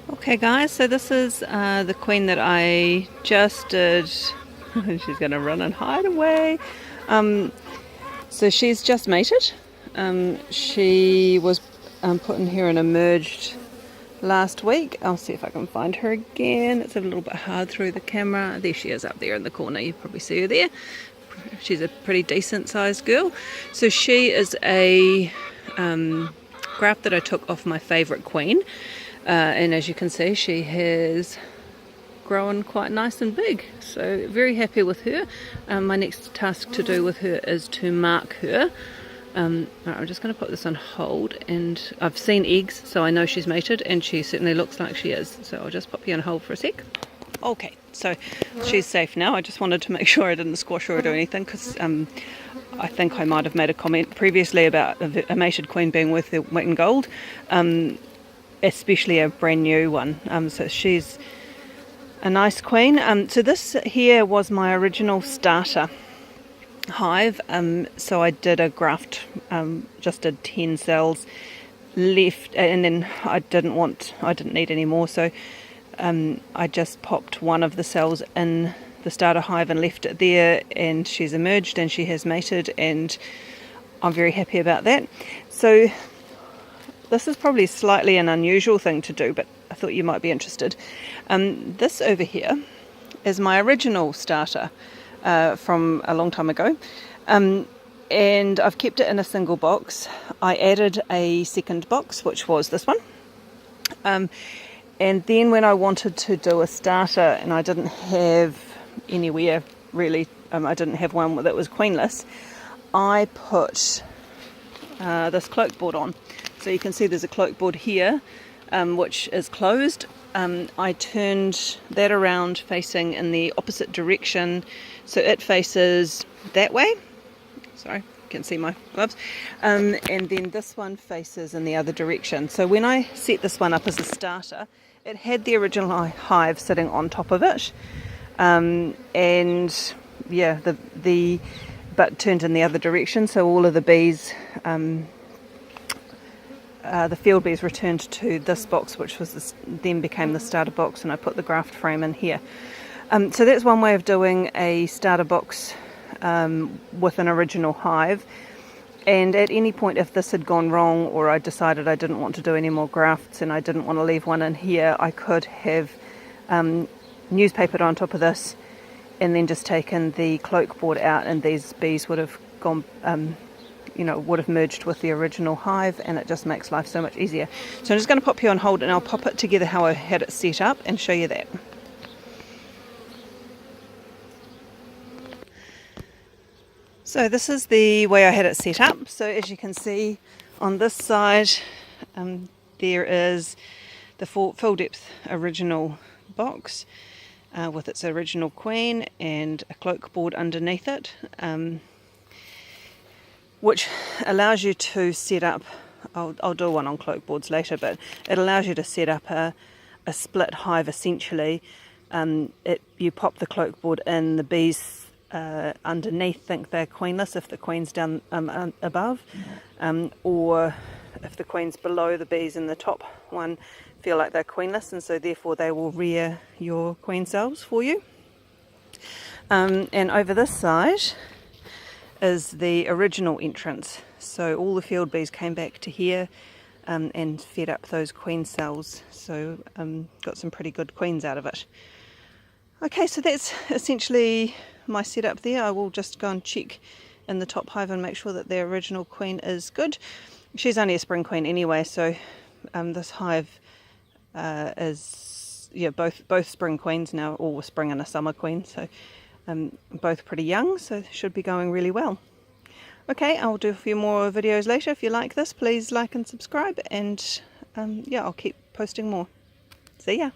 Okay guys, so this is the queen that I just did. She's going to run and hide away. So she's just mated. She was put in here and emerged last week. I'll see if I can find her again. It's a little bit hard through the camera. There she is up there in the corner. You probably see her there. She's a pretty decent sized girl. So she is a graft that I took off my favourite queen. And as you can see, she has grown quite nice and big, so very happy with her. My next task to do with her is to mark her. Right, I'm just going to put this on hold, and I've seen eggs, so I know she's mated, and she certainly looks like she is, so I'll just pop you on hold for a sec. Okay, so she's safe now. I just wanted to make sure I didn't squash her or do anything, because I think I might have made a comment previously about a mated queen being worth their weight in gold. Especially a brand new one. So she's a nice queen. So this here was my original starter hive. So I did a graft, just did 10 cells left, and then I didn't need any more, so I just popped one of the cells in the starter hive and left it there, and she's emerged and she has mated, and I'm very happy about that. So this is probably slightly an unusual thing to do, but I thought you might be interested. This over here is my original starter from a long time ago, and I've kept it in a single box. I added a second box, which was this one, and then when I wanted to do a starter and I didn't have anywhere really, I didn't have one that was queenless, I put this cloake board on. So you can see there's a cloake board here, which is closed. I turned that around facing in the opposite direction, so it faces that way. Sorry, you can see my gloves. And then this one faces in the other direction. So when I set this one up as a starter, it had the original hive sitting on top of it, and yeah, but turned in the other direction. So all of the bees. The field bees returned to this box, which was then became the starter box, and I put the graft frame in here. So that's one way of doing a starter box with an original hive. And at any point, if this had gone wrong, or I decided I didn't want to do any more grafts and I didn't want to leave one in here, I could have newspapered on top of this and then just taken the cloake board out, and these bees would have gone would have merged with the original hive, and it just makes life so much easier. So I'm just going to pop you on hold, and I'll pop it together how I had it set up and show you that. So this is the way I had it set up. So as you can see on this side, there is the full depth original box with its original queen and a cloake board underneath it, which allows you to set up, I'll do one on cloake boards later, but it allows you to set up a split hive essentially. You pop the cloake board in, the bees underneath think they're queenless if the queen's down above, or if the queen's below, the bees in the top one feel like they're queenless, and so therefore they will rear your queen cells for you. And over this side is the original entrance, so all the field bees came back to here and fed up those queen cells, so got some pretty good queens out of it. Okay, so that's essentially my setup there. I will just go and check in the top hive and make sure that the original queen is good. She's only a spring queen anyway, so this hive is both spring queens now, or a spring and a summer queen, so both pretty young, so should be going really well. Okay, I'll do a few more videos later. If you like this, please like and subscribe, and yeah, I'll keep posting more. See ya.